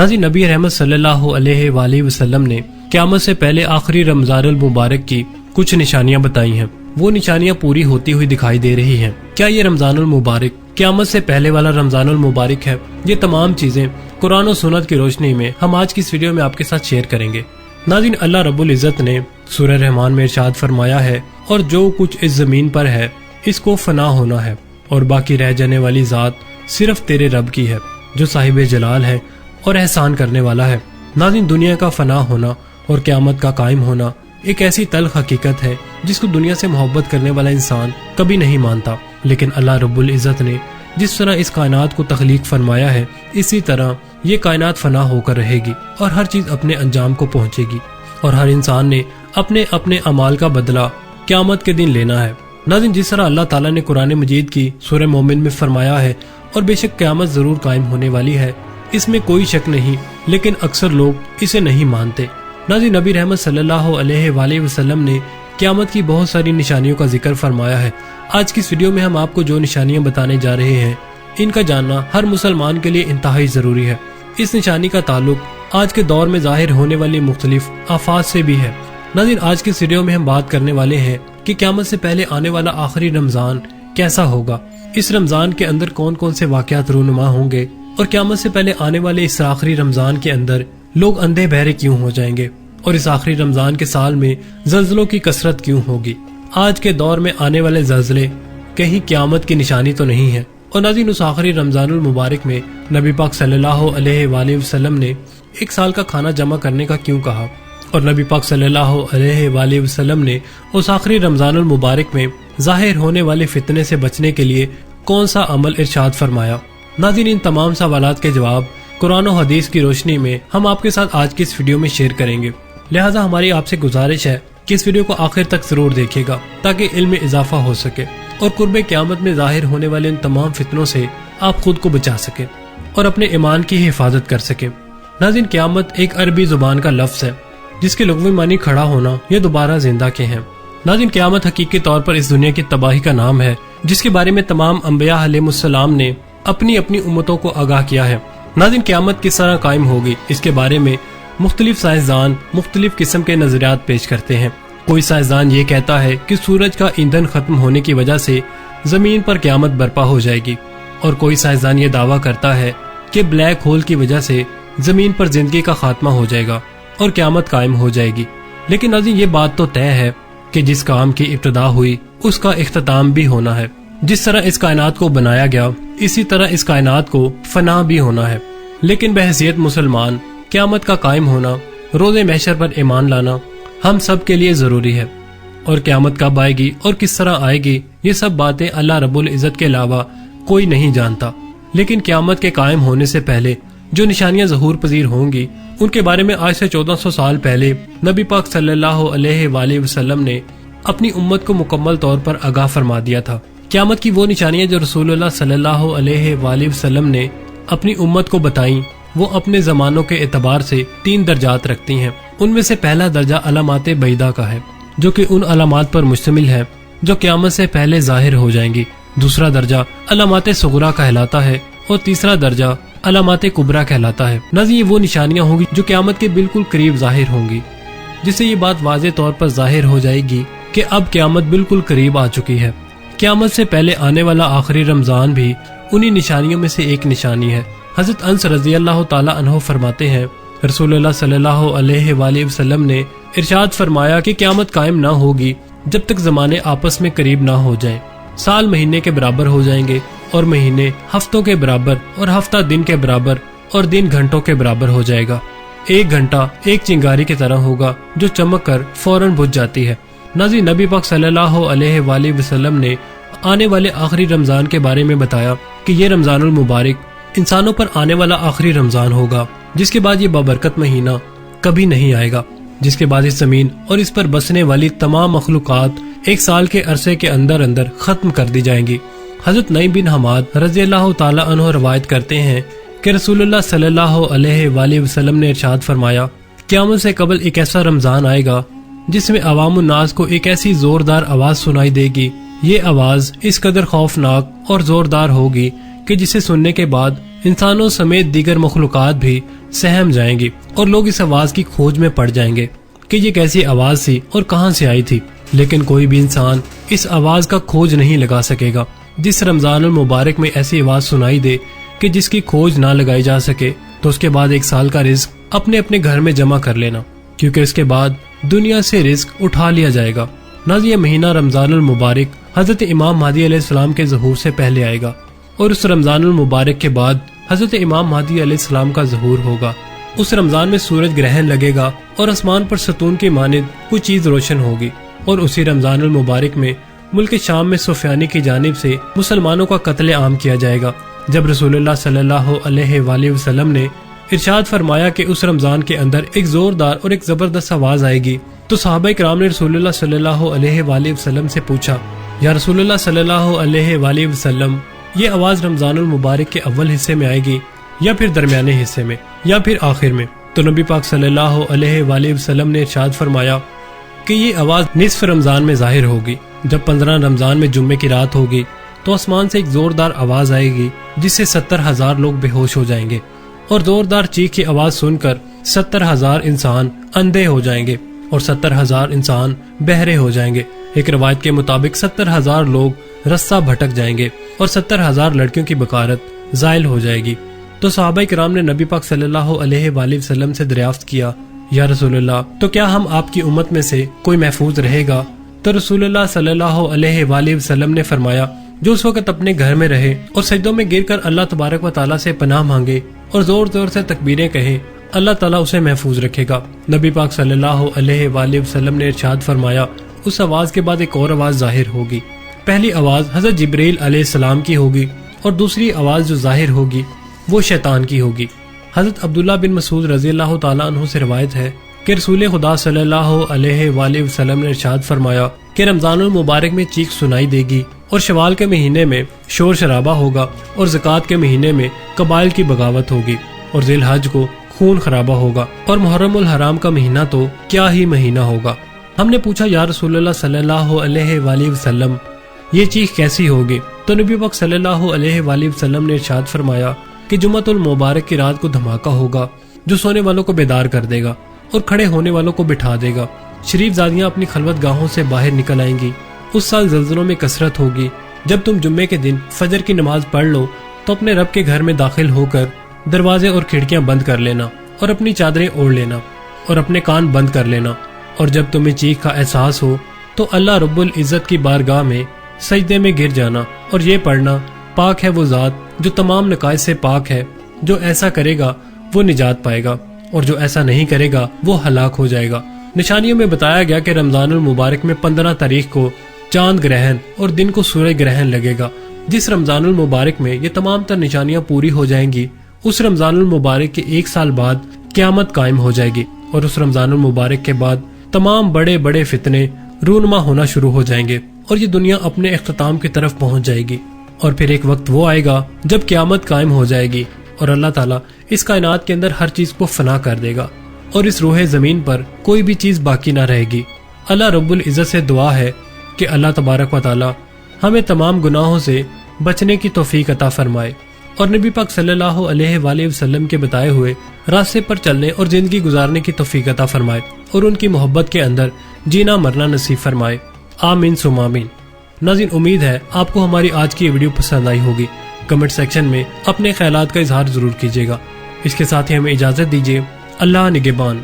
ناظرین، نبی رحمت صلی اللہ علیہ وآلہ وسلم نے قیامت سے پہلے آخری رمضان المبارک کی کچھ نشانیاں بتائی ہیں۔ وہ نشانیاں پوری ہوتی ہوئی دکھائی دے رہی ہیں۔ کیا یہ رمضان المبارک قیامت سے پہلے والا رمضان المبارک ہے؟ یہ تمام چیزیں قرآن و سنت کی روشنی میں ہم آج کی اس ویڈیو میں آپ کے ساتھ شیئر کریں گے۔ ناظرین، اللہ رب العزت نے سورہ رحمان میں ارشاد فرمایا ہے، اور جو کچھ اس زمین پر ہے اس کو فنا ہونا ہے، اور باقی رہ جانے والی ذات صرف تیرے رب کی ہے جو صاحب جلال ہے اور احسان کرنے والا ہے۔ ناظرین، دنیا کا فنا ہونا اور قیامت کا قائم ہونا ایک ایسی تلخ حقیقت ہے جس کو دنیا سے محبت کرنے والا انسان کبھی نہیں مانتا، لیکن اللہ رب العزت نے جس طرح اس کائنات کو تخلیق فرمایا ہے اسی طرح یہ کائنات فنا ہو کر رہے گی اور ہر چیز اپنے انجام کو پہنچے گی، اور ہر انسان نے اپنے اپنے اعمال کا بدلہ قیامت کے دن لینا ہے۔ ناظرین، جس طرح اللہ تعالیٰ نے قرآن مجید کی سورہ مومن میں فرمایا ہے، اور بے شک قیامت ضرور قائم ہونے والی ہے، اس میں کوئی شک نہیں، لیکن اکثر لوگ اسے نہیں مانتے۔ ناظرین، نبی رحمت صلی اللہ علیہ وآلہ وسلم نے قیامت کی بہت ساری نشانیوں کا ذکر فرمایا ہے۔ آج کی اس ویڈیو میں ہم آپ کو جو نشانیاں بتانے جا رہے ہیں ان کا جاننا ہر مسلمان کے لیے انتہائی ضروری ہے۔ اس نشانی کا تعلق آج کے دور میں ظاہر ہونے والی مختلف آفات سے بھی ہے۔ ناظرین، آج کے اس ویڈیو میں ہم بات کرنے والے ہیں کہ قیامت سے پہلے آنے والا آخری رمضان کیسا ہوگا، اس رمضان کے اندر کون کون سے واقعات رونما ہوں گے، اور قیامت سے پہلے آنے والے اس آخری رمضان کے اندر لوگ اندھے بہرے کیوں ہو جائیں گے، اور اس آخری رمضان کے سال میں زلزلوں کی کثرت کیوں ہوگی۔ آج کے دور میں آنے والے زلزلے کہیں قیامت کی نشانی تو نہیں ہے۔ اور ناظرین، اس آخری رمضان المبارک میں نبی پاک صلی اللہ علیہ وآلہ وسلم نے ایک سال کا کھانا جمع کرنے کا کیوں کہا، اور نبی پاک صلی اللہ علیہ وآلہ وسلم نے اس آخری رمضان المبارک میں ظاہر ہونے والے فتنے سے بچنے کے لیے کون سا عمل ارشاد فرمایا۔ ناظرین، ان تمام سوالات کے جواب قرآن و حدیث کی روشنی میں ہم آپ کے ساتھ آج کی اس ویڈیو میں شیئر کریں گے، لہٰذا ہماری آپ سے گزارش ہے کہ اس ویڈیو کو آخر تک ضرور دیکھیے گا تاکہ علم میں اضافہ ہو سکے اور قرب قیامت میں ظاہر ہونے والے ان تمام فتنوں سے آپ خود کو بچا سکیں اور اپنے ایمان کی حفاظت کر سکیں۔ ناظرین، قیامت ایک عربی زبان کا لفظ ہے جس کے لغوی معنی کھڑا ہونا یا دوبارہ زندہ کے ہیں۔ ناظرین، قیامت حقیقی طور پر اس دنیا کی تباہی کا نام ہے جس کے بارے میں تمام انبیاء علیہ السلام نے اپنی اپنی امتوں کو آگاہ کیا ہے۔ ناظرین، قیامت کس طرح قائم ہوگی اس کے بارے میں مختلف سائنسدان مختلف قسم کے نظریات پیش کرتے ہیں۔ کوئی سائنسدان یہ کہتا ہے کہ سورج کا ایندھن ختم ہونے کی وجہ سے زمین پر قیامت برپا ہو جائے گی، اور کوئی سائنسدان یہ دعویٰ کرتا ہے کہ بلیک ہول کی وجہ سے زمین پر زندگی کا خاتمہ ہو جائے گا اور قیامت قائم ہو جائے گی۔ لیکن ناظرین، یہ بات تو طے ہے کہ جس کام کی ابتدا ہوئی اس کا اختتام بھی ہونا ہے۔ جس طرح اس کائنات کو بنایا گیا اسی طرح اس کائنات کو فنا بھی ہونا ہے، لیکن بحیثیت مسلمان قیامت کا قائم ہونا، روز محشر پر ایمان لانا ہم سب کے لیے ضروری ہے، اور قیامت کب آئے گی اور کس طرح آئے گی یہ سب باتیں اللہ رب العزت کے علاوہ کوئی نہیں جانتا۔ لیکن قیامت کے قائم ہونے سے پہلے جو نشانیاں ظہور پذیر ہوں گی ان کے بارے میں آج سے 1400 سال پہلے نبی پاک صلی اللہ علیہ وآلہ وسلم نے اپنی امت کو مکمل طور پر آگاہ فرما دیا تھا۔ قیامت کی وہ نشانیاں جو رسول اللہ صلی اللہ علیہ وآلہ وسلم نے اپنی امت کو بتائیں وہ اپنے زمانوں کے اعتبار سے 3 درجات رکھتی ہیں۔ ان میں سے پہلا درجہ علامات بعیدہ کا ہے جو کہ ان علامات پر مشتمل ہے جو قیامت سے پہلے ظاہر ہو جائیں گی۔ دوسرا درجہ علامات صغرا کہلاتا ہے، اور تیسرا درجہ علامات کبریٰ کہلاتا ہے۔ ناظرین، یہ وہ نشانیاں ہوں گی جو قیامت کے بالکل قریب ظاہر ہوں گی، جس سے یہ بات واضح طور پر ظاہر ہو جائے گی کہ اب قیامت بالکل قریب آ چکی ہے۔ قیامت سے پہلے آنے والا آخری رمضان بھی انہی نشانیوں میں سے ایک نشانی ہے۔ حضرت انس رضی اللہ تعالی عنہ فرماتے ہیں، رسول اللہ صلی اللہ علیہ وآلہ وسلم نے ارشاد فرمایا کہ قیامت قائم نہ ہوگی جب تک زمانے آپس میں قریب نہ ہو جائیں۔ سال مہینے کے برابر ہو جائیں گے، اور مہینے ہفتوں کے برابر، اور ہفتہ دن کے برابر، اور دن گھنٹوں کے برابر ہو جائے گا۔ ایک گھنٹہ ایک چنگاری کی طرح ہوگا جو چمک کر فوراً بجھ جاتی ہے۔ ناظرین، نبی پاک صلی اللہ علیہ وآلہ وسلم نے آنے والے آخری رمضان کے بارے میں بتایا کہ یہ رمضان المبارک انسانوں پر آنے والا آخری رمضان ہوگا، جس کے بعد یہ بابرکت مہینہ کبھی نہیں آئے گا، جس کے بعد اس زمین اور اس پر بسنے والی تمام مخلوقات 1 سال کے عرصے کے اندر اندر ختم کر دی جائیں گی۔ حضرت نعیم بن حماد رضی اللہ تعالی عنہ روایت کرتے ہیں کہ رسول اللہ صلی اللہ علیہ وآلہ وسلم نے ارشاد فرمایا، قیامت سے قبل ایک ایسا رمضان آئے گا جس میں عوام الناس کو ایک ایسی زوردار آواز سنائی دے گی، یہ آواز اس قدر خوفناک اور زوردار ہوگی کہ جسے سننے کے بعد انسانوں سمیت دیگر مخلوقات بھی سہم جائیں گی اور لوگ اس آواز کی کھوج میں پڑ جائیں گے کہ یہ کیسی آواز تھی اور کہاں سے آئی تھی، لیکن کوئی بھی انسان اس آواز کا کھوج نہیں لگا سکے گا۔ جس رمضان المبارک میں ایسی آواز سنائی دے کہ جس کی کھوج نہ لگائی جا سکے، تو اس کے بعد 1 سال کا رزق اپنے اپنے گھر میں جمع کر لینا، کیونکہ اس کے بعد دنیا سے رزق اٹھا لیا جائے گا۔ ناز یہ مہینہ رمضان المبارک حضرت امام مہدی علیہ السلام کے ظہور سے پہلے آئے گا، اور اس رمضان المبارک کے بعد حضرت امام مہدی علیہ السلام کا ظہور ہوگا۔ اس رمضان میں سورج گرہن لگے گا اور آسمان پر ستون کی مانند کوئی چیز روشن ہوگی، اور اسی رمضان المبارک میں ملک شام میں سفیانی کی جانب سے مسلمانوں کا قتل عام کیا جائے گا۔ جب رسول اللہ صلی اللہ علیہ وآلہ وسلم نے ارشاد فرمایا کہ اس رمضان کے اندر ایک زوردار اور ایک زبردست آواز آئے گی، تو صحابہ کرام نے رسول اللہ صلی اللہ علیہ وآلہ وسلم سے پوچھا، یا رسول اللہ صلی اللہ علیہ وآلہ وسلم، یہ آواز رمضان المبارک کے اول حصے میں آئے گی یا پھر درمیانے حصے میں یا پھر آخر میں؟ تو نبی پاک صلی اللہ علیہ وآلہ وسلم نے ارشاد فرمایا کہ یہ آواز نصف رمضان میں ظاہر ہوگی۔ جب 15 رمضان میں جمعے کی رات ہوگی تو آسمان سے ایک زوردار آواز آئے گی جس سے 70,000 لوگ بے ہوش ہو جائیں گے، اور زوردار چیخ کی آواز سن کر 70,000 انسان اندھے ہو جائیں گے اور 70,000 انسان بہرے ہو جائیں گے۔ ایک روایت کے مطابق 70,000 لوگ رستہ بھٹک جائیں گے اور 70,000 لڑکیوں کی بکارت زائل ہو جائے گی۔ تو صحابہ کرام نے نبی پاک صلی اللہ علیہ وآلہ وسلم سے دریافت کیا، یا رسول اللہ، تو کیا ہم آپ کی امت میں سے کوئی محفوظ رہے گا؟ تو رسول اللہ صلی اللہ علیہ وآلہ وسلم نے فرمایا، جو اس وقت اپنے گھر میں رہے اور سجدوں میں گر کر اللہ تبارک و تعالیٰ سے پناہ مانگے اور زور زور سے تکبیریں کہے، اللہ تعالیٰ اسے محفوظ رکھے گا۔ نبی پاک صلی اللہ علیہ وآلہ وسلم نے ارشاد فرمایا، اس آواز کے بعد ایک اور آواز ظاہر ہوگی۔ پہلی آواز حضرت جبریل علیہ السلام کی ہوگی اور دوسری آواز جو ظاہر ہوگی وہ شیطان کی ہوگی۔ حضرت عبداللہ بن مسعود رضی اللہ تعالیٰ عنہ سے روایت ہے کہ رسول خدا صلی اللہ علیہ وآلہ وسلم نے ارشاد فرمایا کہ رمضان المبارک میں چیخ سنائی دے گی، اور شوال کے مہینے میں شور شرابہ ہوگا، اور زکوٰۃ کے مہینے میں قبائل کی بغاوت ہوگی، اور ذی الحج کو خون خرابہ ہوگا، اور محرم الحرام کا مہینہ تو کیا ہی مہینہ ہوگا۔ ہم نے پوچھا، یا رسول اللہ صلی اللہ علیہ وآلہ وسلم، یہ چیخ کیسی ہوگی؟ تو نبی پاک صلی اللہ علیہ وآلہ وسلم نے ارشاد فرمایا کہ جمعۃ المبارک کی رات کو دھماکہ ہوگا جو سونے والوں کو بیدار کر دے گا اور کھڑے ہونے والوں کو بٹھا دے گا۔ شریف زادیاں اپنی خلوت گاہوں سے باہر نکل آئیں گی۔ اس سال زلزلوں میں کثرت ہوگی۔ جب تم جمعے کے دن فجر کی نماز پڑھ لو تو اپنے رب کے گھر میں داخل ہو کر دروازے اور کھڑکیاں بند کر لینا اور اپنی چادریں اوڑھ لینا اور اپنے کان بند کر لینا، اور جب تمہیں چیخ کا احساس ہو تو اللہ رب العزت کی بارگاہ میں سجدے میں گر جانا اور یہ پڑھنا، پاک ہے وہ ذات جو تمام نقائص سے پاک ہے، جو ایسا کرے گا وہ نجات پائے گا اور جو ایسا نہیں کرے گا وہ ہلاک ہو جائے گا۔ نشانیوں میں بتایا گیا کہ رمضان المبارک میں 15 تاریخ کو چاند گرہن اور دن کو سورج گرہن لگے گا۔ جس رمضان المبارک میں یہ تمام تر نشانیاں پوری ہو جائیں گی، اس رمضان المبارک کے 1 سال بعد قیامت قائم ہو جائے گی، اور اس رمضان المبارک کے بعد تمام بڑے بڑے فتنے رونما ہونا شروع ہو جائیں گے اور یہ دنیا اپنے اختتام کی طرف پہنچ جائے گی۔ اور پھر ایک وقت وہ آئے گا جب قیامت قائم ہو جائے گی اور اللہ تعالیٰ اس کائنات کے اندر ہر چیز کو فنا کر دے گا اور اس روح زمین پر کوئی بھی چیز باقی نہ رہے گی۔ اللہ رب العزت سے دعا ہے کہ اللہ تبارک و تعالیٰ ہمیں تمام گناہوں سے بچنے کی توفیق عطا فرمائے اور نبی پاک صلی اللہ علیہ وآلہ وسلم کے بتائے ہوئے راستے پر چلنے اور زندگی گزارنے کی توفیق عطا فرمائے اور ان کی محبت کے اندر جینا مرنا نصیب فرمائے، آمین ثم آمین۔ ناظرین، امید ہے آپ کو ہماری آج کی ویڈیو پسند آئی ہوگی۔ کمنٹ سیکشن میں اپنے خیالات کا اظہار ضرور کیجیے گا۔ اس کے ساتھ ہی ہمیں اجازت دیجیے۔ اللہ نگہبان۔